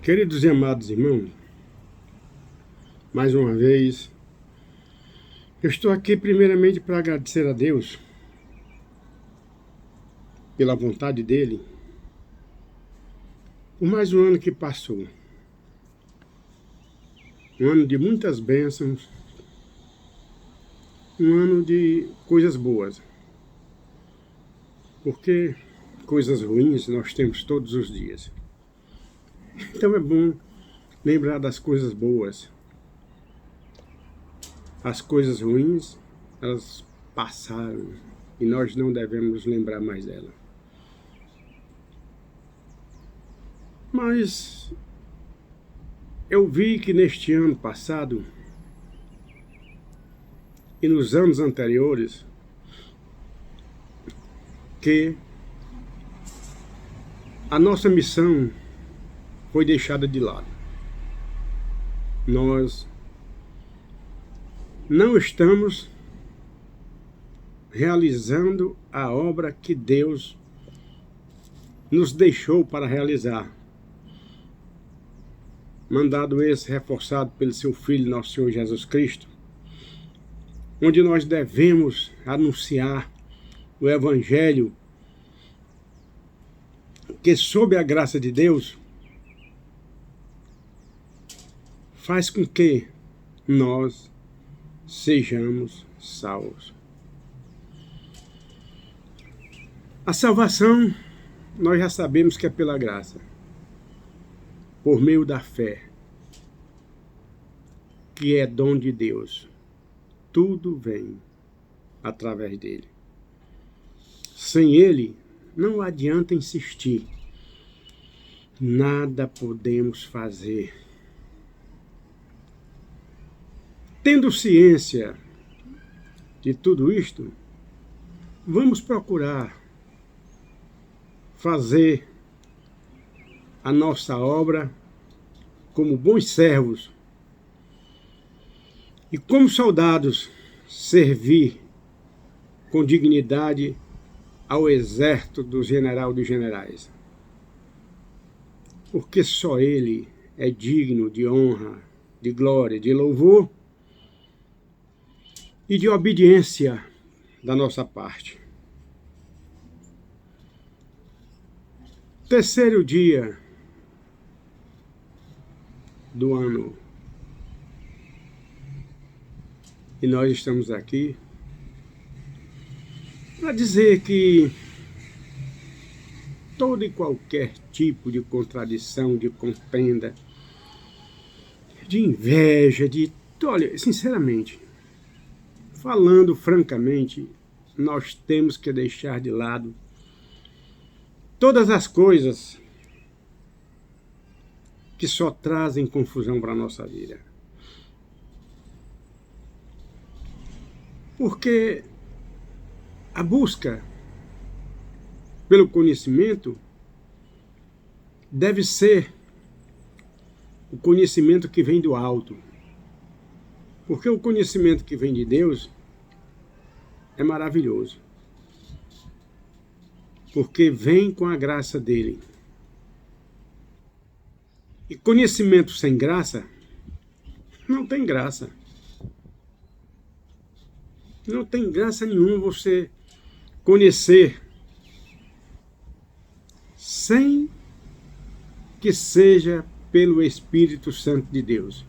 Queridos e amados irmãos, mais uma vez, eu estou aqui primeiramente para agradecer a Deus pela vontade dEle, por mais um ano que passou. Um ano de muitas bênçãos, um ano de coisas boas, porque coisas ruins nós temos todos os dias. Então é bom lembrar das coisas boas. As coisas ruins, elas passaram e nós não devemos nos lembrar mais delas. Mas eu vi que neste ano passado e nos anos anteriores que a nossa missão foi deixada de lado. Nós não estamos realizando a obra que Deus nos deixou para realizar. Mandado esse reforçado pelo seu Filho, nosso Senhor Jesus Cristo, onde nós devemos anunciar o Evangelho, que sob a graça de Deus faz com que nós sejamos salvos. A salvação nós já sabemos que é pela graça, por meio da fé, que é dom de Deus. Tudo vem através dele. Sem ele, não adianta insistir. Nada podemos fazer. Tendo ciência de tudo isto, vamos procurar fazer a nossa obra como bons servos e como soldados servir com dignidade ao exército do general dos generais. Porque só ele é digno de honra, de glória, de louvor e de obediência da nossa parte. Terceiro dia do ano. E nós estamos aqui para dizer que todo e qualquer tipo de contradição, de contenda, de inveja, olha, sinceramente, falando francamente, nós temos que deixar de lado todas as coisas que só trazem confusão para a nossa vida. Porque a busca pelo conhecimento deve ser o conhecimento que vem do alto. Porque o conhecimento que vem de Deus é maravilhoso. Porque vem com a graça dele. E conhecimento sem graça não tem graça. Não tem graça nenhuma você conhecer sem que seja pelo Espírito Santo de Deus.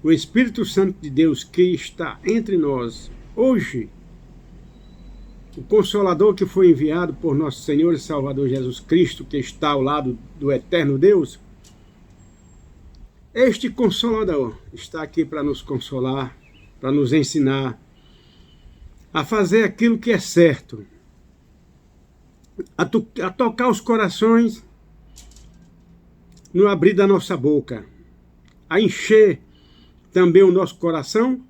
O Espírito Santo de Deus que está entre nós hoje, o Consolador que foi enviado por nosso Senhor e Salvador Jesus Cristo, que está ao lado do eterno Deus, este Consolador está aqui para nos consolar, para nos ensinar a fazer aquilo que é certo, a tocar os corações no abrir da nossa boca, a encher também o nosso coração,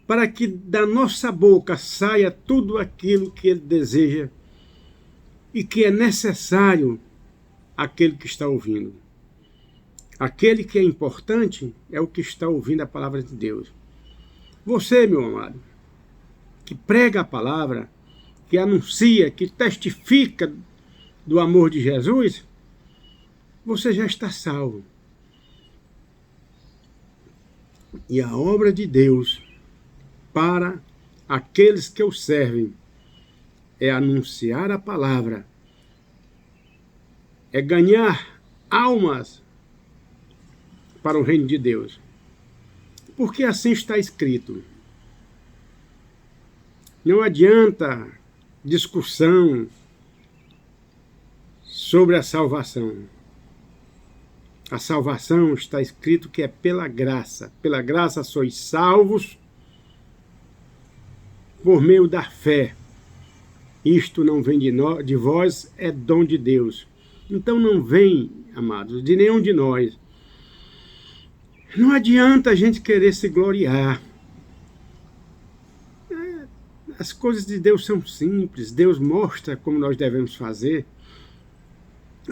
para que da nossa boca saia tudo aquilo que Ele deseja e que é necessário àquele que está ouvindo. Aquele que é importante é o que está ouvindo a palavra de Deus. Você, meu amado, que prega a palavra, que anuncia, que testifica do amor de Jesus, você já está salvo. E a obra de Deus para aqueles que o servem é anunciar a palavra, é ganhar almas para o reino de Deus. Porque assim está escrito. Não adianta discussão sobre a salvação. A salvação está escrito que é pela graça. Pela graça sois salvos por meio da fé. Isto não vem de vós, é dom de Deus. Então não vem, amados, de nenhum de nós. Não adianta a gente querer se gloriar. As coisas de Deus são simples. Deus mostra como nós devemos fazer.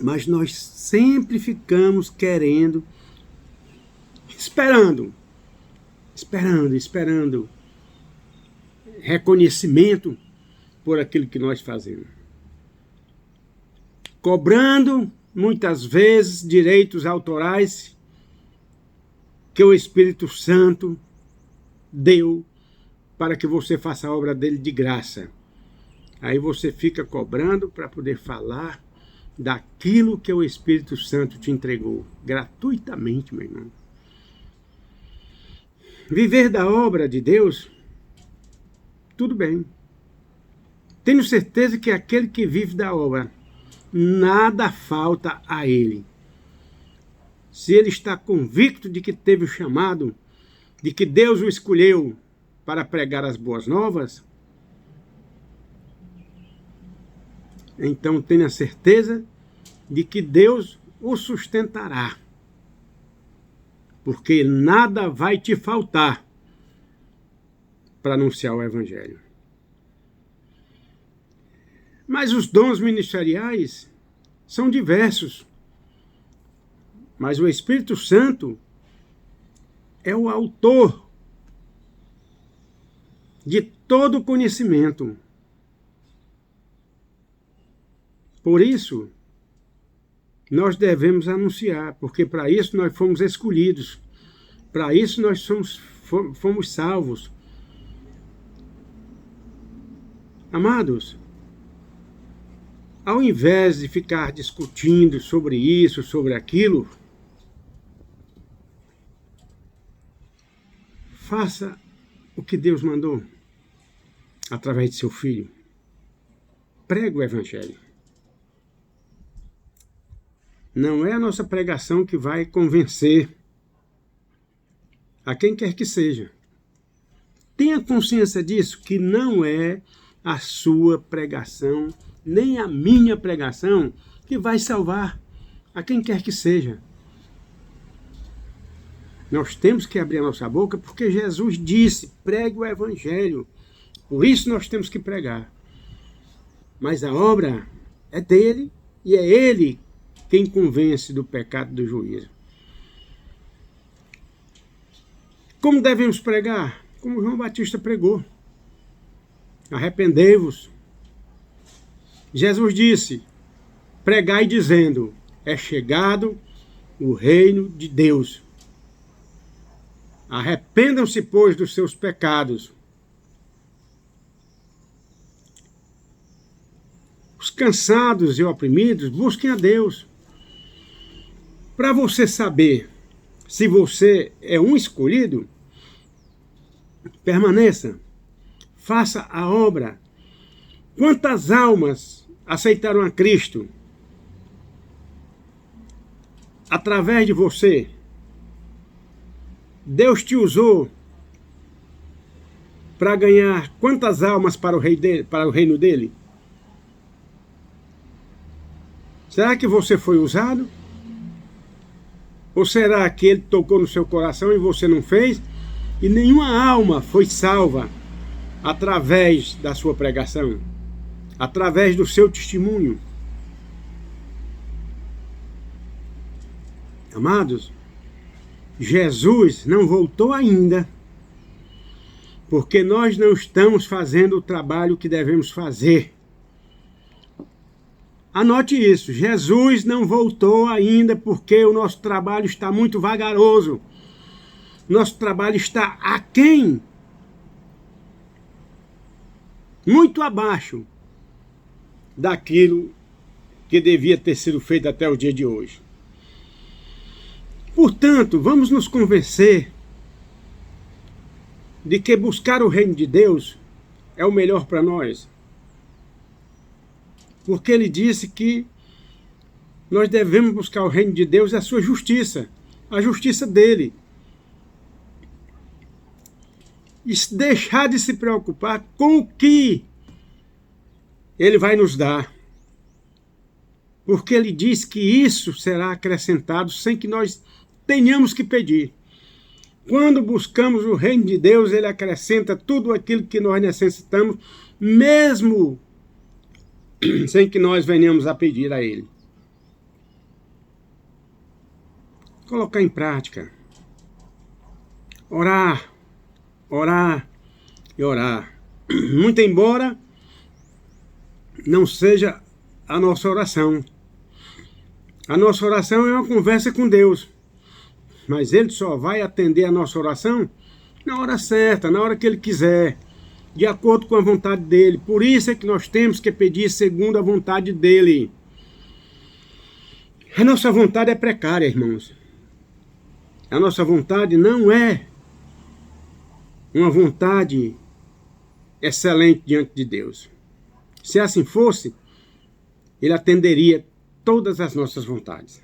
Mas nós sempre ficamos querendo, esperando reconhecimento por aquilo que nós fazemos. Cobrando, muitas vezes, direitos autorais que o Espírito Santo deu para que você faça a obra dele de graça. Aí você fica cobrando para poder falar daquilo que o Espírito Santo te entregou, gratuitamente, meu irmão. Viver da obra de Deus, tudo bem. Tenho certeza que aquele que vive da obra, nada falta a ele. Se ele está convicto de que teve o chamado, de que Deus o escolheu para pregar as boas novas, então tenha certeza de que Deus o sustentará. Porque nada vai te faltar para anunciar o Evangelho. Mas os dons ministeriais são diversos. Mas o Espírito Santo é o autor de todo conhecimento. Por isso, nós devemos anunciar, porque para isso nós fomos escolhidos, para isso nós fomos salvos. Amados, ao invés de ficar discutindo sobre isso, sobre aquilo, faça o que Deus mandou através de seu Filho. Pregue o Evangelho. Não é a nossa pregação que vai convencer a quem quer que seja. Tenha consciência disso, que não é a sua pregação, nem a minha pregação, que vai salvar a quem quer que seja. Nós temos que abrir a nossa boca, porque Jesus disse, pregue o Evangelho. Por isso nós temos que pregar. Mas a obra é dele, e é ele quem convence do pecado e do juízo. Como devemos pregar? Como João Batista pregou. Arrependei-vos. Jesus disse, pregai dizendo, é chegado o reino de Deus. Arrependam-se, pois, dos seus pecados. Os cansados e oprimidos, busquem a Deus. Para você saber se você é um escolhido, permaneça, faça a obra. Quantas almas aceitaram a Cristo através de você? Deus te usou para ganhar quantas almas para o reino dele? Será que você foi usado? Ou será que ele tocou no seu coração e você não fez? E nenhuma alma foi salva através da sua pregação, através do seu testemunho. Amados, Jesus não voltou ainda, porque nós não estamos fazendo o trabalho que devemos fazer. Anote isso, Jesus não voltou ainda porque o nosso trabalho está muito vagaroso. Nosso trabalho está aquém, muito abaixo daquilo que devia ter sido feito até o dia de hoje. Portanto, vamos nos convencer de que buscar o reino de Deus é o melhor para nós. Porque ele disse que nós devemos buscar o reino de Deus e a sua justiça, a justiça dele. E deixar de se preocupar com o que ele vai nos dar. Porque ele diz que isso será acrescentado sem que nós tenhamos que pedir. Quando buscamos o reino de Deus, ele acrescenta tudo aquilo que nós necessitamos, mesmo sem que nós venhamos a pedir a ele. Colocar em prática. Orar, orar e orar. Muito embora não seja a nossa oração. A nossa oração é uma conversa com Deus. Mas ele só vai atender a nossa oração na hora certa, na hora que ele quiser, de acordo com a vontade dele. Por isso é que nós temos que pedir segundo a vontade dele. A nossa vontade é precária, irmãos. A nossa vontade não é uma vontade excelente diante de Deus. Se assim fosse, ele atenderia todas as nossas vontades.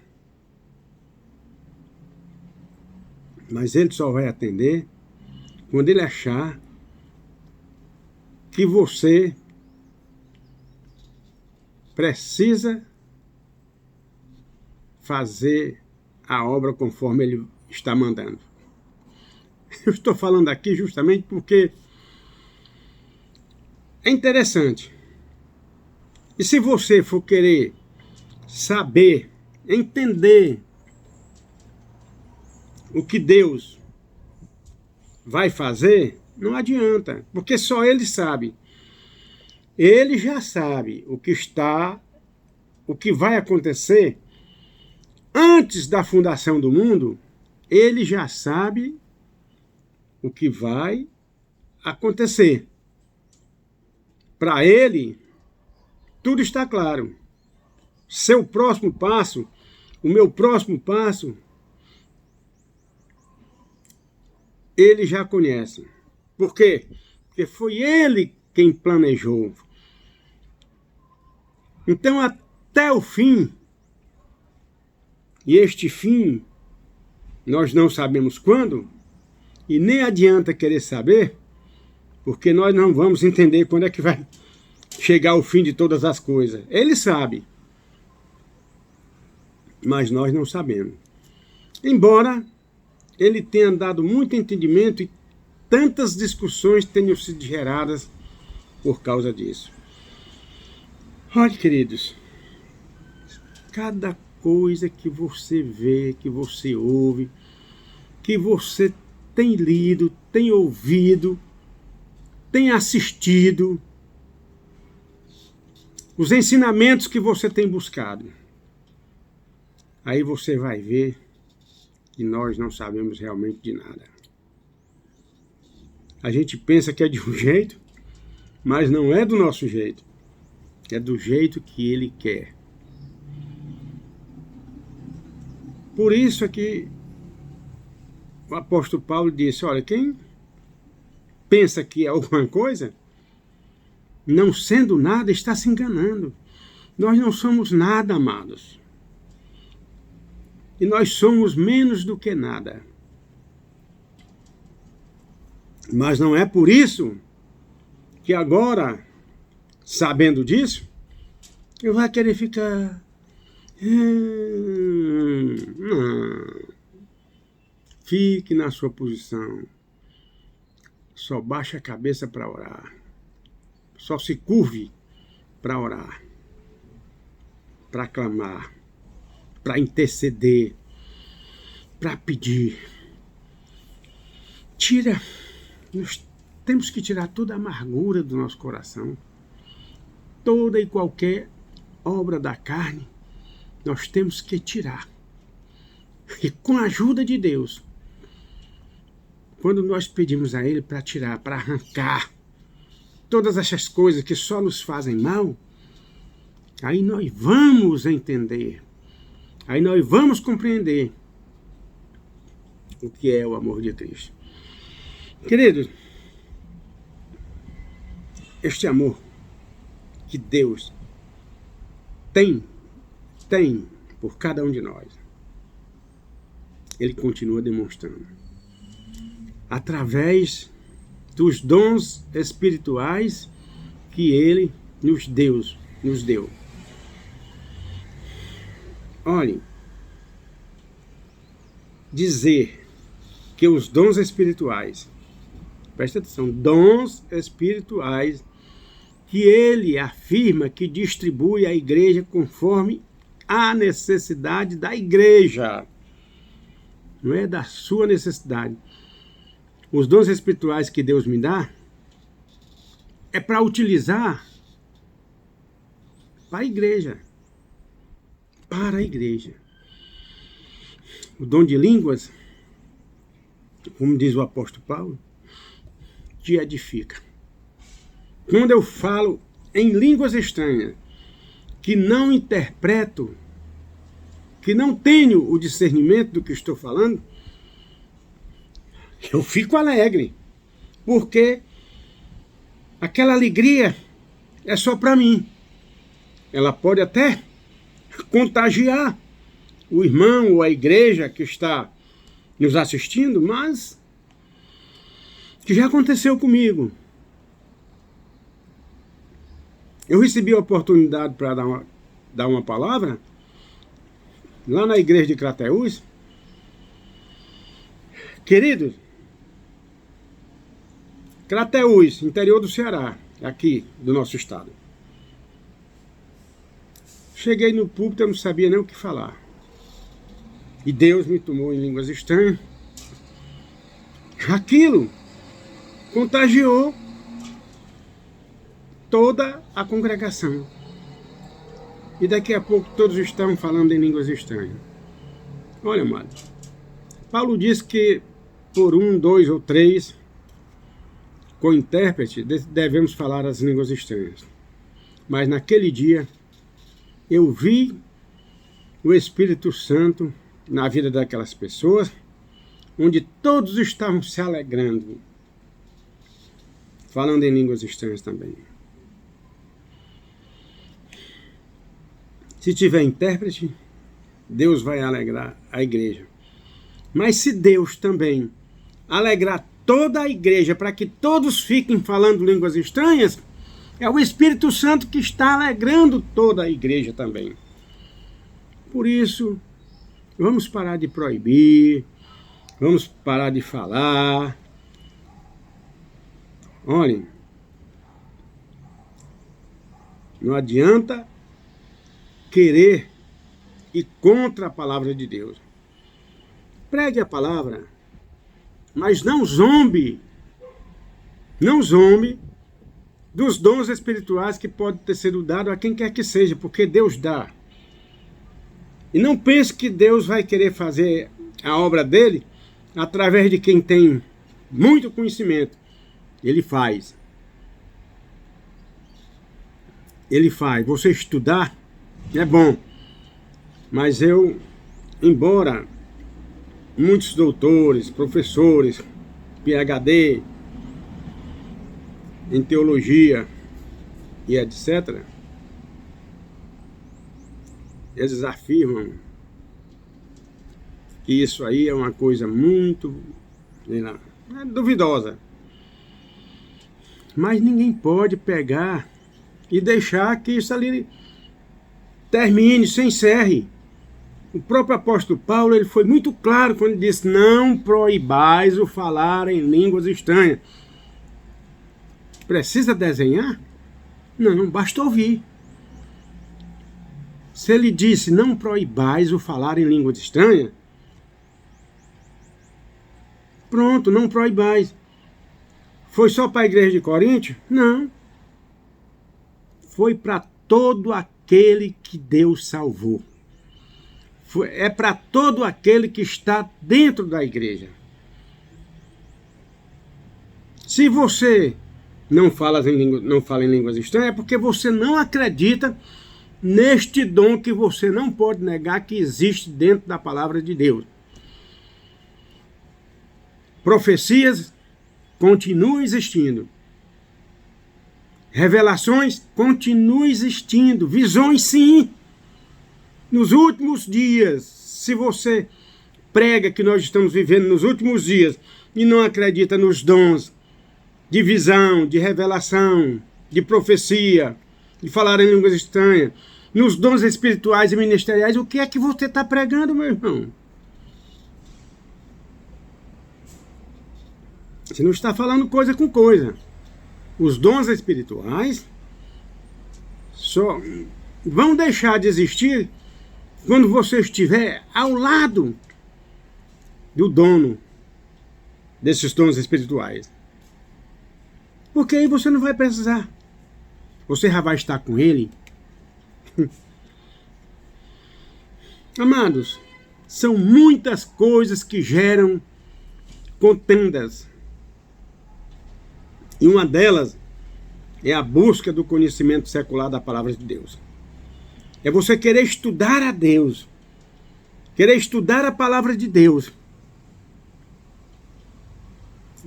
Mas ele só vai atender quando ele achar que você precisa fazer a obra conforme ele está mandando. Eu estou falando aqui justamente porque é interessante. E se você for querer saber, entender o que Deus vai fazer, não adianta, porque só ele sabe. Ele já sabe o que vai acontecer antes da fundação do mundo. Ele já sabe o que vai acontecer. Para ele, tudo está claro. Seu próximo passo, o meu próximo passo, ele já conhece. Por quê? Porque foi ele quem planejou. Então, até o fim, e este fim, nós não sabemos quando, e nem adianta querer saber, porque nós não vamos entender quando é que vai chegar o fim de todas as coisas. Ele sabe, mas nós não sabemos. Embora ele tenha dado muito entendimento e tantas discussões tenham sido geradas por causa disso. Olha, queridos, cada coisa que você vê, que você ouve, que você tem lido, tem ouvido, tem assistido, os ensinamentos que você tem buscado, aí você vai ver que nós não sabemos realmente de nada. A gente pensa que é de um jeito, mas não é do nosso jeito. É do jeito que ele quer. Por isso é que o apóstolo Paulo disse, olha, quem pensa que é alguma coisa, não sendo nada, está se enganando. Nós não somos nada, amados. E nós somos menos do que nada. Mas não é por isso que agora, sabendo disso, eu vou querer ficar... Não. Fique na sua posição. Só baixe a cabeça para orar. Só se curve para orar. Para clamar. Para interceder. Para pedir. Nós temos que tirar toda a amargura do nosso coração. Toda e qualquer obra da carne, nós temos que tirar. E com a ajuda de Deus, quando nós pedimos a Ele para tirar, para arrancar todas essas coisas que só nos fazem mal, aí nós vamos entender, aí nós vamos compreender o que é o amor de Cristo. Queridos, este amor que Deus tem por cada um de nós, Ele continua demonstrando através dos dons espirituais que Ele nos deu. Olhem, dizer que os dons espirituais, presta atenção, dons espirituais que Ele afirma que distribui à igreja conforme a necessidade da igreja, não é da sua necessidade. Os dons espirituais que Deus me dá é para utilizar para a igreja. Para a igreja. O dom de línguas, como diz o apóstolo Paulo, te edifica. Quando eu falo em línguas estranhas, que não interpreto, que não tenho o discernimento do que estou falando, eu fico alegre, porque aquela alegria é só para mim. Ela pode até contagiar o irmão ou a igreja que está nos assistindo, mas que já aconteceu comigo. Eu recebi a oportunidade para dar uma palavra lá na igreja de Crateús. Queridos, Crateús, interior do Ceará, aqui do nosso estado. Cheguei no púlpito, eu não sabia nem o que falar. E Deus me tomou em línguas estranhas. Aquilo contagiou toda a congregação. E daqui a pouco todos estavam falando em línguas estranhas. Olha, amado, Paulo diz que por 1, 2 ou 3, com intérprete, devemos falar as línguas estranhas. Mas naquele dia, eu vi o Espírito Santo na vida daquelas pessoas, onde todos estavam se alegrando, falando em línguas estranhas também. Se tiver intérprete, Deus vai alegrar a igreja. Mas se Deus também alegrar toda a igreja para que todos fiquem falando línguas estranhas, é o Espírito Santo que está alegrando toda a igreja também. Por isso, vamos parar de proibir, vamos parar de falar. Olhem, não adianta querer ir contra a palavra de Deus. Pregue a palavra, mas não zombe dos dons espirituais que pode ter sido dado a quem quer que seja, porque Deus dá. E não pense que Deus vai querer fazer a obra dele através de quem tem muito conhecimento. Ele faz. Ele faz. Você estudar é bom, mas embora muitos doutores, professores, PhD, em teologia e etc., eles afirmam que isso aí é uma coisa muito duvidosa. Mas ninguém pode pegar e deixar que isso ali termine, se encerre. O próprio apóstolo Paulo, ele foi muito claro quando ele disse: não proibais o falar em línguas estranhas. Precisa desenhar? Não, basta ouvir. Se ele disse: não proibais o falar em línguas estranhas, pronto, não proibais. Foi só para a igreja de Corinto? Não. Foi para todo aquele aquele que Deus salvou. É para todo aquele que está dentro da igreja. Se você não fala em línguas estranhas, é porque você não acredita neste dom que você não pode negar que existe dentro da palavra de Deus. Profecias continuam existindo. Revelações continuam existindo. Visões, sim. Nos últimos dias, se você prega que nós estamos vivendo nos últimos dias e não acredita nos dons de visão, de revelação, de profecia, de falar em línguas estranhas, nos dons espirituais e ministeriais, o que é que você está pregando, meu irmão? Você não está falando coisa com coisa. Os dons espirituais só vão deixar de existir quando você estiver ao lado do dono desses dons espirituais. Porque aí você não vai precisar. Você já vai estar com ele. Amados, são muitas coisas que geram contendas. E uma delas é a busca do conhecimento secular da palavra de Deus. É você querer estudar a Deus. Querer estudar a palavra de Deus.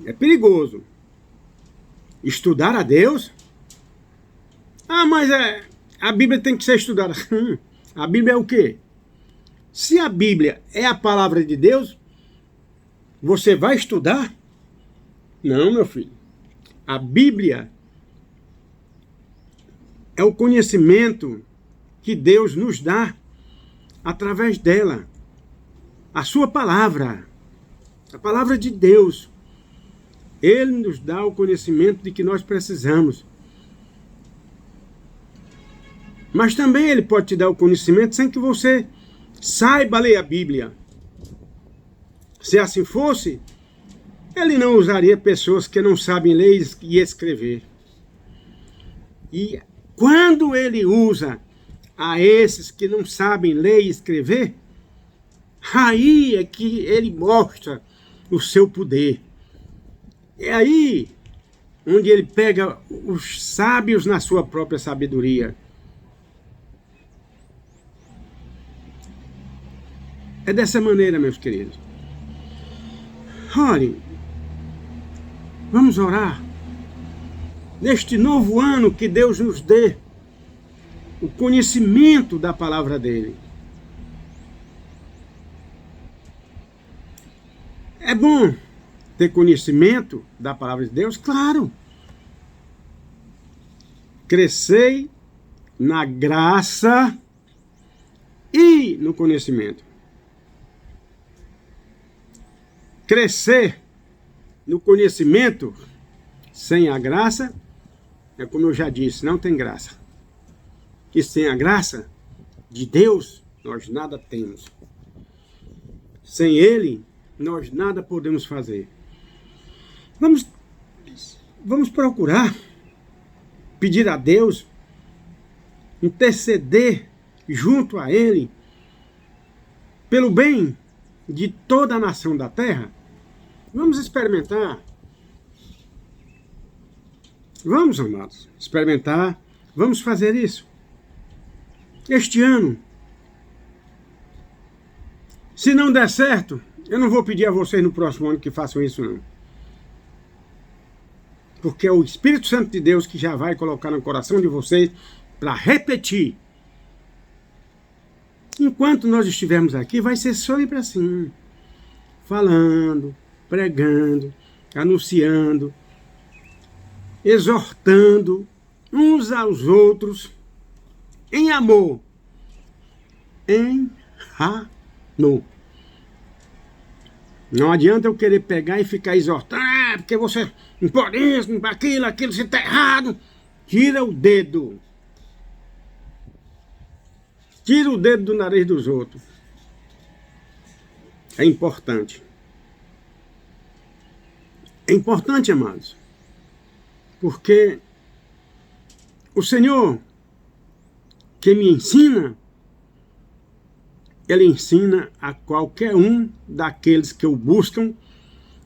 É perigoso. Estudar a Deus? Ah, mas a Bíblia tem que ser estudada. A Bíblia é o quê? Se a Bíblia é a palavra de Deus, você vai estudar? Não, meu filho. A Bíblia é o conhecimento que Deus nos dá através dela. A sua palavra, a palavra de Deus. Ele nos dá o conhecimento de que nós precisamos. Mas também ele pode te dar o conhecimento sem que você saiba ler a Bíblia. Se assim fosse, ele não usaria pessoas que não sabem ler e escrever. E quando ele usa a esses que não sabem ler e escrever, aí é que ele mostra o seu poder. É aí onde ele pega os sábios na sua própria sabedoria. É dessa maneira, meus queridos. Olhem, vamos orar. Neste novo ano que Deus nos dê o conhecimento da palavra dele. É bom ter conhecimento da palavra de Deus? Claro. Crescei na graça e no conhecimento. Crescer no conhecimento sem a graça é como eu já disse, não tem graça. E sem a graça de Deus, nós nada temos. Sem Ele, nós nada podemos fazer. Vamos procurar pedir a Deus, interceder junto a Ele, pelo bem de toda a nação da terra. Vamos experimentar. Vamos, amados, experimentar. Vamos fazer isso. Este ano. Se não der certo, eu não vou pedir a vocês no próximo ano que façam isso, não. Porque é o Espírito Santo de Deus que já vai colocar no coração de vocês para repetir. Enquanto nós estivermos aqui, vai ser sempre assim. Falando, pregando, anunciando, exortando uns aos outros em amor. Em amor. Não adianta eu querer pegar e ficar exortando, porque você não pode isso, não pode aquilo, você está errado. Tira o dedo. Tira o dedo do nariz dos outros. É importante. É importante, amados. Porque o Senhor que me ensina, ele ensina a qualquer um daqueles que o buscam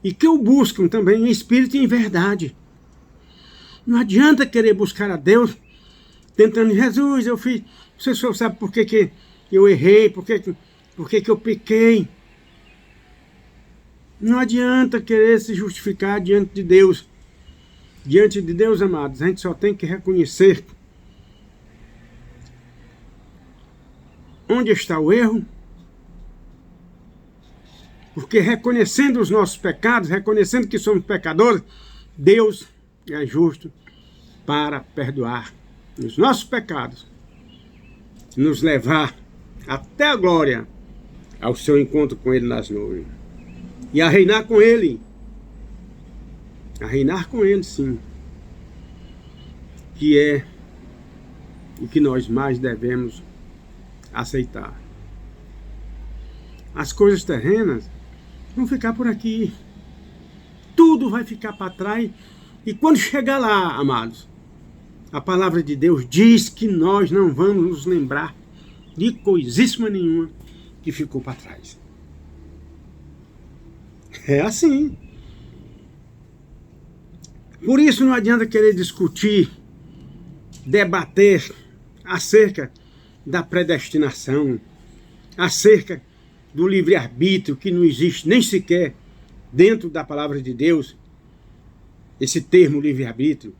e que o buscam também em espírito e em verdade. Não adianta querer buscar a Deus tentando, Jesus, eu fiz, você só sabe por que eu errei, por que eu pequei. Não adianta querer se justificar diante de Deus. Diante de Deus, amados, a gente só tem que reconhecer onde está o erro, porque reconhecendo os nossos pecados, reconhecendo que somos pecadores, Deus é justo para perdoar os nossos pecados, nos levar até a glória, ao seu encontro com Ele nas nuvens, e a reinar com Ele, sim, que é o que nós mais devemos aceitar. As coisas terrenas vão ficar por aqui, tudo vai ficar para trás, e quando chegar lá, amados, a palavra de Deus diz que nós não vamos nos lembrar de coisíssima nenhuma que ficou para trás. É assim. Por isso não adianta querer discutir, debater acerca da predestinação, acerca do livre-arbítrio que não existe nem sequer dentro da palavra de Deus, esse termo livre-arbítrio.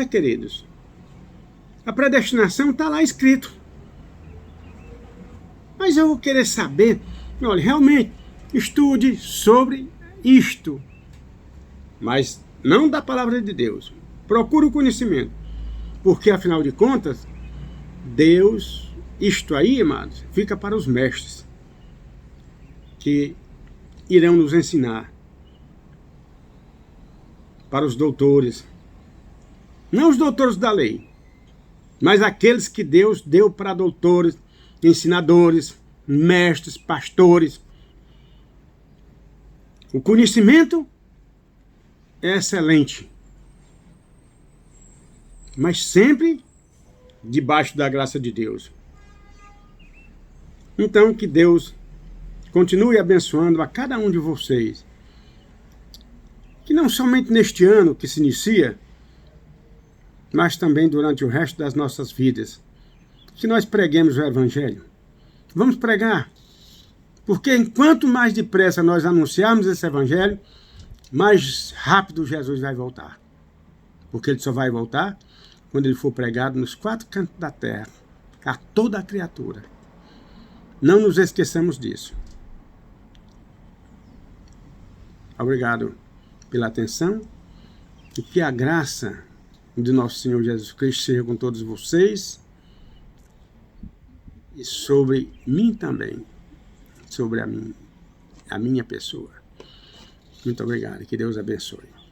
Queridos, a predestinação está lá escrito. Mas eu vou querer saber, olha, realmente, estude sobre isto, mas não da palavra de Deus. Procure o conhecimento, porque afinal de contas, Deus, isto aí, amados, fica para os mestres, que irão nos ensinar, para os doutores, não os doutores da lei, mas aqueles que Deus deu para doutores, ensinadores, mestres, pastores. O conhecimento é excelente, mas sempre debaixo da graça de Deus. Então, que Deus continue abençoando a cada um de vocês, que não somente neste ano que se inicia, mas também durante o resto das nossas vidas, que nós preguemos o Evangelho. Vamos pregar, porque enquanto mais depressa nós anunciarmos esse Evangelho, mais rápido Jesus vai voltar. Porque Ele só vai voltar quando Ele for pregado nos 4 cantos da terra, a toda a criatura. Não nos esqueçamos disso. Obrigado pela atenção e que a graça de nosso Senhor Jesus Cristo seja com todos vocês e sobre mim também, sobre a minha pessoa. Muito obrigado, que Deus abençoe.